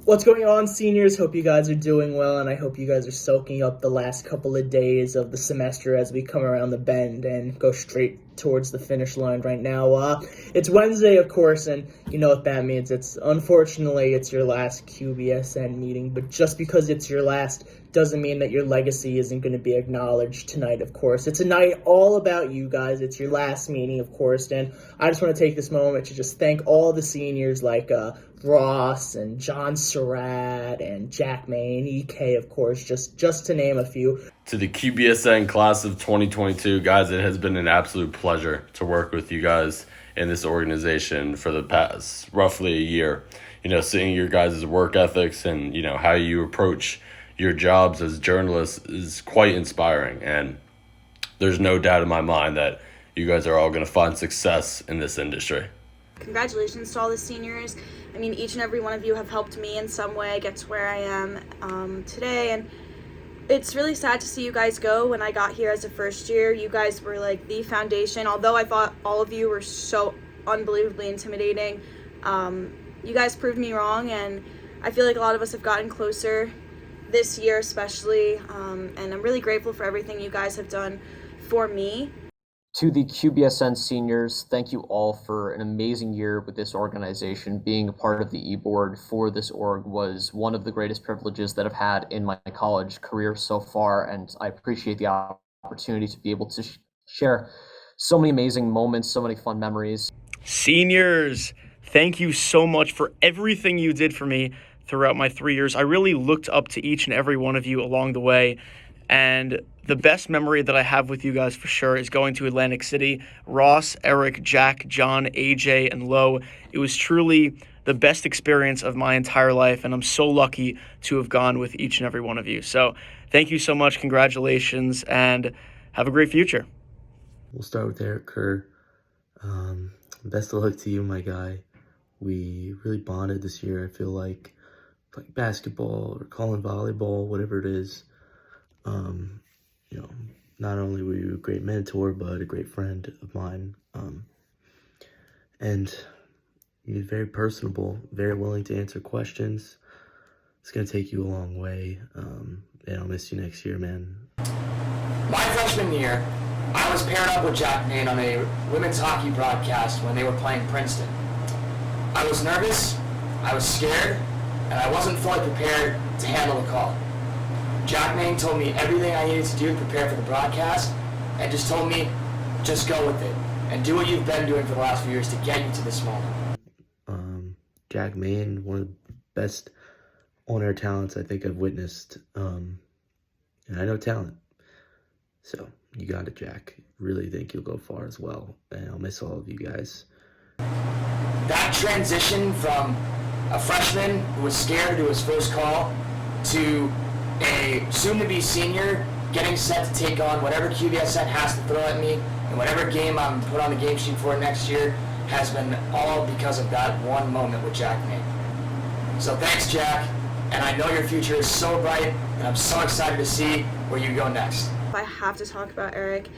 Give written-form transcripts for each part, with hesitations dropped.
What's going on, seniors? Hope you guys are doing well, and I hope you guys are soaking up the last couple of days of the semester as we come around the bend and go straight towards the finish line right now. It's Wednesday, of course, and you know what that means. Unfortunately, it's your last Qbsn meeting, but just because it's your last doesn't mean that your legacy isn't going to be acknowledged tonight, of course. It's a night all about you guys. It's your last meeting, of course, and I just want to take this moment to just thank all the seniors like Ross and John Surratt and Jack Maine, EK, of course, just to name a few. To the Qbsn class of 2022, guys, it has been an absolute pleasure to work with you guys in this organization for the past roughly a year. You know, seeing your guys' work ethics and, you know, how you approach your jobs as journalists is quite inspiring. And there's no doubt in my mind that you guys are all going to find success in this industry. Congratulations to all the seniors. I mean, each and every one of you have helped me in some way get to where I am today, and it's really sad to see you guys go. When I got here as a first year, you guys were like the foundation. Although I thought all of you were so unbelievably intimidating, you guys proved me wrong, and I feel like a lot of us have gotten closer this year especially, and I'm really grateful for everything you guys have done for me. To the Qbsn seniors, thank you all for an amazing year with this organization. Being a part of the e-board for this org was one of the greatest privileges that I've had in my college career so far, and I appreciate the opportunity to be able to share so many amazing moments, so many fun memories. Seniors, thank you so much for everything you did for me throughout my 3 years. I really looked up to each and every one of you along the way. And the best memory that I have with you guys for sure is going to Atlantic City. Ross, Eric, Jack, John, AJ, and Lo. It was truly the best experience of my entire life, and I'm so lucky to have gone with each and every one of you. So thank you so much. Congratulations, and have a great future. We'll start with Eric Kerr. Best of luck to you, my guy. We really bonded this year. I feel like basketball or calling volleyball, whatever it is. You know, not only were you a great mentor, but a great friend of mine. And you're very personable, very willing to answer questions. It's going to take you a long way. And I'll miss you next year, man. My freshman year, I was paired up with Jack Maine on a women's hockey broadcast when they were playing Princeton. I was nervous, I was scared, and I wasn't fully prepared to handle the call. Jack Maine told me everything I needed to do to prepare for the broadcast, and just told me, just go with it, and do what you've been doing for the last few years to get you to this moment. Jack Maine, one of the best on-air talents I think I've witnessed, and I know talent. So, you got it, Jack. Really think you'll go far as well, and I'll miss all of you guys. That transition from a freshman who was scared to do his first call to a soon-to-be senior getting set to take on whatever Qbsn has to throw at me and whatever game I'm put on the game sheet for next year has been all because of that one moment with Jack Maine. So thanks, Jack, and I know your future is so bright, and I'm so excited to see where you go next. I have to talk about Eric.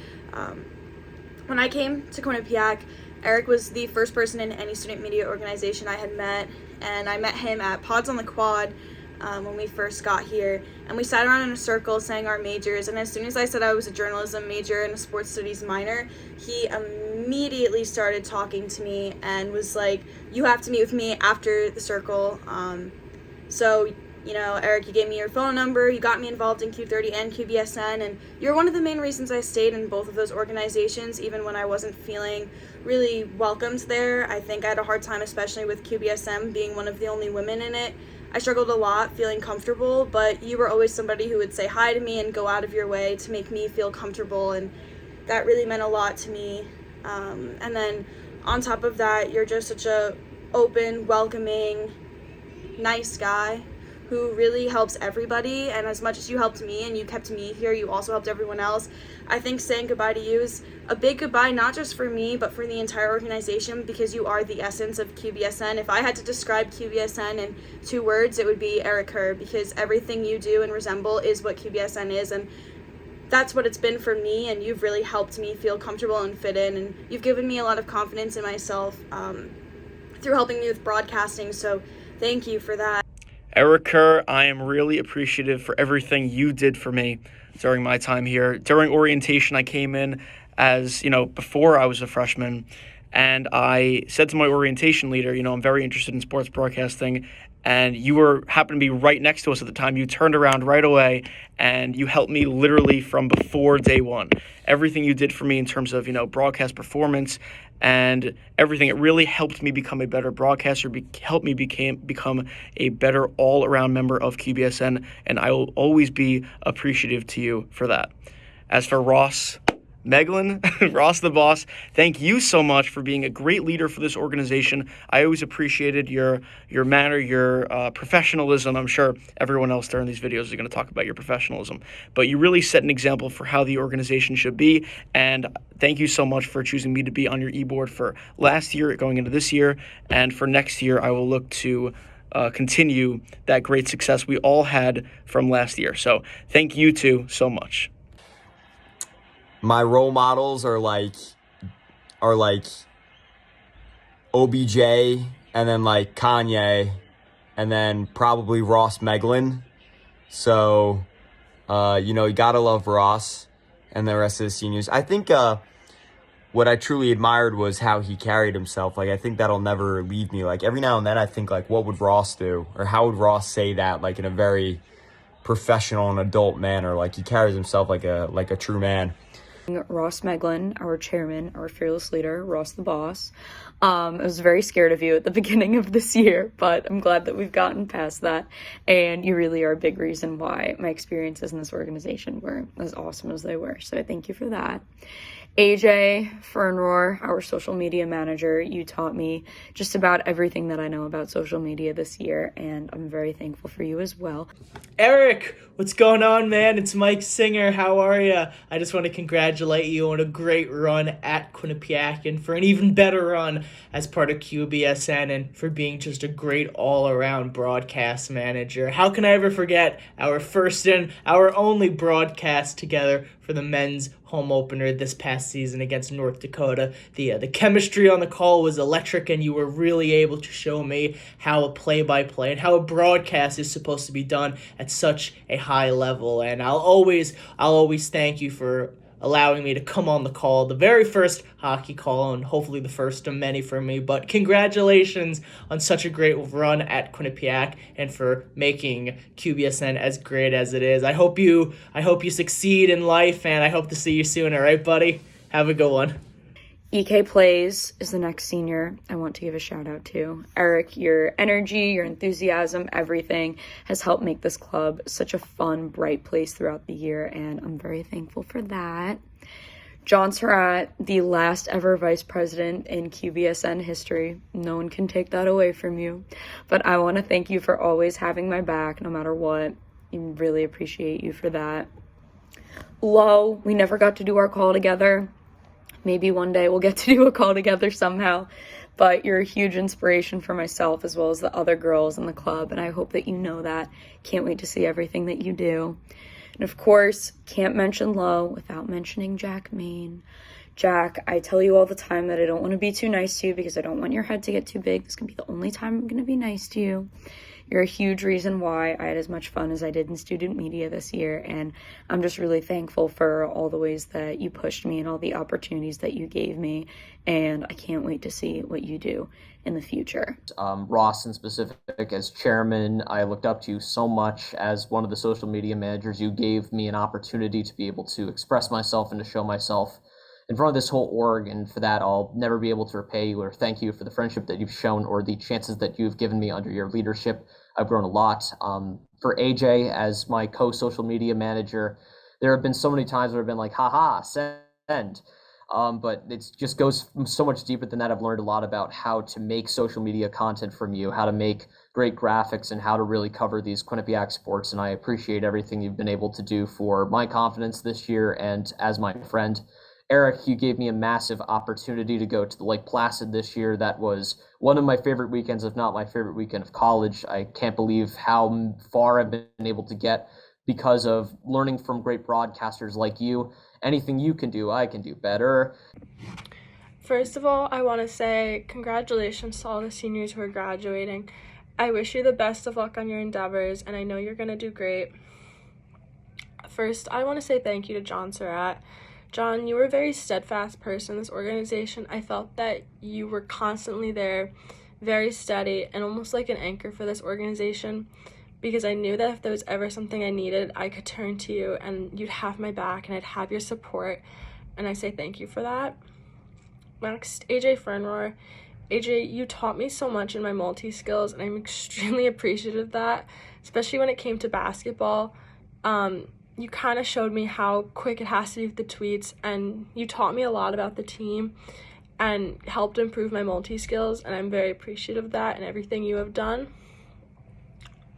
When I came to Quinnipiac, Eric was the first person in any student media organization I had met, and I met him at Pods on the Quad when we first got here, and we sat around in a circle saying our majors, and as soon as I said I was a journalism major and a sports studies minor, he immediately started talking to me and was like, you have to meet with me after the circle. So, you know, Eric, you gave me your phone number, you got me involved in Q30 and Qbsn, and you're one of the main reasons I stayed in both of those organizations, even when I wasn't feeling really welcomed there. I think I had a hard time, especially with Qbsn being one of the only women in it. I struggled a lot feeling comfortable, but you were always somebody who would say hi to me and go out of your way to make me feel comfortable, and that really meant a lot to me. And then on top of that, you're just such a open, welcoming, nice guy who really helps everybody, and as much as you helped me and you kept me here, you also helped everyone else. I think saying goodbye to you is a big goodbye, not just for me, but for the entire organization, because you are the essence of Qbsn. If I had to describe Qbsn in 2 words, it would be Eric Kerr, because everything you do and resemble is what Qbsn is, and that's what it's been for me, and you've really helped me feel comfortable and fit in, and you've given me a lot of confidence in myself through helping me with broadcasting, so thank you for that. Eric Kerr, I am really appreciative for everything you did for me during my time here. During orientation, I came in as, before I was a freshman, and I said to my orientation leader, I'm very interested in sports broadcasting, and you happened to be right next to us at the time. You turned around right away, and you helped me literally from before day one. Everything you did for me in terms of, broadcast performance and everything, it really helped me become a better broadcaster, helped me become a better all-around member of Qbsn, and I will always be appreciative to you for that. As for Ross Meglin, Ross the boss, thank you so much for being a great leader for this organization. I always appreciated your manner, your professionalism. I'm sure everyone else during these videos is going to talk about your professionalism, but you really set an example for how the organization should be, and thank you so much for choosing me to be on your e-board for last year, going into this year, and for next year, I will look to continue that great success we all had from last year. So thank you two so much. My role models are like OBJ, and then like Kanye, and then probably Ross Meglin. So, you gotta love Ross and the rest of the seniors. I think what I truly admired was how he carried himself. Like, I think that'll never leave me. Like, every now and then I think, like, what would Ross do? Or how would Ross say that, like, in a very professional and adult manner? Like, he carries himself like a true man. Ross Meglin, our chairman, our fearless leader, Ross the boss. I was very scared of you at the beginning of this year, but I'm glad that we've gotten past that, and you really are a big reason why my experiences in this organization were as awesome as they were, so I thank you for that. AJ Fernrohr, our social media manager, you taught me just about everything that I know about social media this year, and I'm very thankful for you as well. Eric, what's going on, man? It's Mike Singer. How are you? I just want to congratulate you on a great run at Quinnipiac and for an even better run as part of Qbsn and for being just a great all-around broadcast manager. How can I ever forget our first and our only broadcast together for the men's home opener this past season against North Dakota. The chemistry on the call was electric, and you were really able to show me how a play-by-play and how a broadcast is supposed to be done at such a high level. And I'll always thank you for allowing me to come on the call, the very first hockey call, and hopefully the first of many for me. But congratulations on such a great run at Quinnipiac and for making Qbsn as great as it is. I hope you succeed in life, and I hope to see you soon. All right, buddy? Have a good one. EK Plays is the next senior I want to give a shout out to. Eric, your energy, your enthusiasm, everything has helped make this club such a fun, bright place throughout the year, and I'm very thankful for that. John Surratt, the last ever vice president in Qbsn history. No one can take that away from you. But I want to thank you for always having my back no matter what. I really appreciate you for that. Lo, we never got to do our call together. Maybe one day we'll get to do a call together somehow, but you're a huge inspiration for myself as well as the other girls in the club, and I hope that you know that. Can't wait to see everything that you do. And of course, can't mention Lo without mentioning Jack Main. Jack, I tell you all the time that I don't want to be too nice to you because I don't want your head to get too big. This can be the only time I'm going to be nice to you. You're a huge reason why I had as much fun as I did in student media this year, and I'm just really thankful for all the ways that you pushed me and all the opportunities that you gave me, and I can't wait to see what you do in the future. Ross in specific, as chairman, I looked up to you so much. As one of the social media managers, you gave me an opportunity to be able to express myself and to show myself in front of this whole org, and for that I'll never be able to repay you or thank you for the friendship that you've shown or the chances that you've given me under your leadership. I've grown a lot. For AJ, as my co-social media manager, there have been so many times where I've been like, haha, send. But it just goes so much deeper than that. I've learned a lot about how to make social media content from you, how to make great graphics, and how to really cover these Quinnipiac sports, and I appreciate everything you've been able to do for my confidence this year and as my friend. Eric, you gave me a massive opportunity to go to the Lake Placid this year. That was one of my favorite weekends, if not my favorite weekend of college. I can't believe how far I've been able to get because of learning from great broadcasters like you. Anything you can do, I can do better. First of all, I want to say congratulations to all the seniors who are graduating. I wish you the best of luck on your endeavors, and I know you're going to do great. First, I want to say thank you to John Surratt. John, you were a very steadfast person in this organization. I felt that you were constantly there, very steady, and almost like an anchor for this organization, because I knew that if there was ever something I needed, I could turn to you and you'd have my back and I'd have your support, and I say thank you for that. Next, AJ Fernrohr. AJ, you taught me so much in my multi-skills, and I'm extremely appreciative of that, especially when it came to basketball. You kind of showed me how quick it has to be with the tweets, and you taught me a lot about the team and helped improve my multi-skills, and I'm very appreciative of that and everything you have done.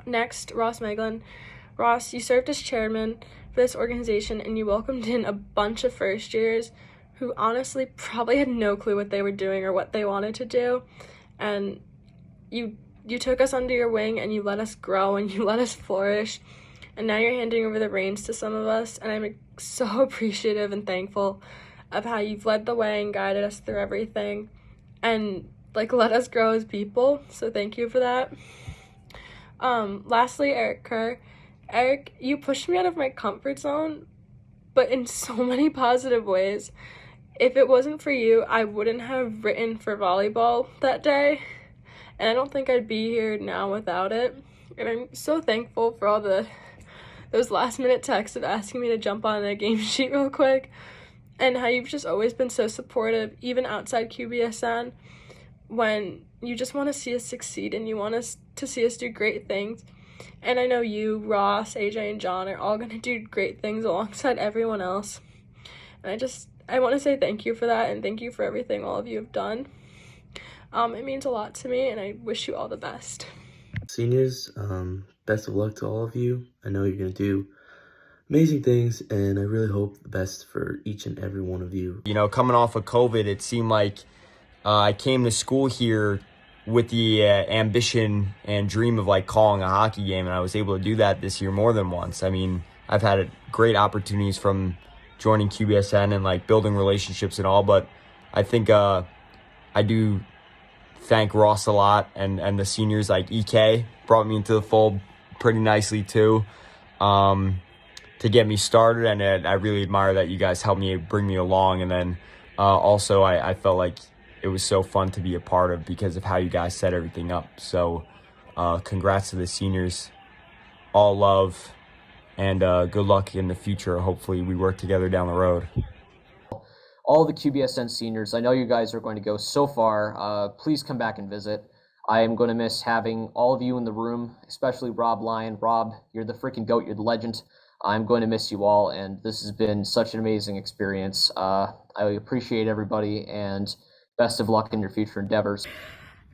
Next, Ross Meglin. Ross, you served as chairman for this organization, and you welcomed in a bunch of first years who honestly probably had no clue what they were doing or what they wanted to do, and you took us under your wing and you let us grow and you let us flourish, and now you're handing over the reins to some of us, and I'm so appreciative and thankful of how you've led the way and guided us through everything and like let us grow as people, so thank you for that. Lastly, Eric Kerr. Eric, you pushed me out of my comfort zone, but in so many positive ways. If it wasn't for you, I wouldn't have written for volleyball that day, and I don't think I'd be here now without it. And I'm so thankful for all those last-minute texts of asking me to jump on a game sheet real quick, and how you've just always been so supportive, even outside Qbsn, when you just want to see us succeed and you want us to see us do great things. And I know you, Ross, AJ, and John are all going to do great things alongside everyone else. And I want to say thank you for that, and thank you for everything all of you have done. It means a lot to me, and I wish you all the best. Seniors, best of luck to all of you. I know you're going to do amazing things, and I really hope the best for each and every one of you. You know, coming off of COVID, it seemed like I came to school here with the ambition and dream of like calling a hockey game, and I was able to do that this year more than once. I mean, I've had great opportunities from joining Qbsn and like building relationships and all, but I think I do thank Ross a lot, and the seniors like EK brought me into the fold pretty nicely too, to get me started, and I really admire that you guys helped me bring me along. And then also I felt like it was so fun to be a part of because of how you guys set everything up. So congrats to the seniors, all love, and good luck in the future. Hopefully we work together down the road. All the Qbsn seniors, I know you guys are going to go so far. Please come back and visit. I am going to miss having all of you in the room, especially Rob Lyon. Rob, you're the freaking GOAT, you're the legend. I'm going to miss you all, and this has been such an amazing experience. I appreciate everybody, and best of luck in your future endeavors.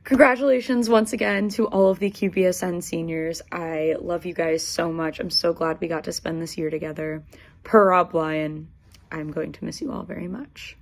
Congratulations once again to all of the Qbsn seniors. I love you guys so much. I'm so glad we got to spend this year together. Per Rob Lyon, I'm going to miss you all very much.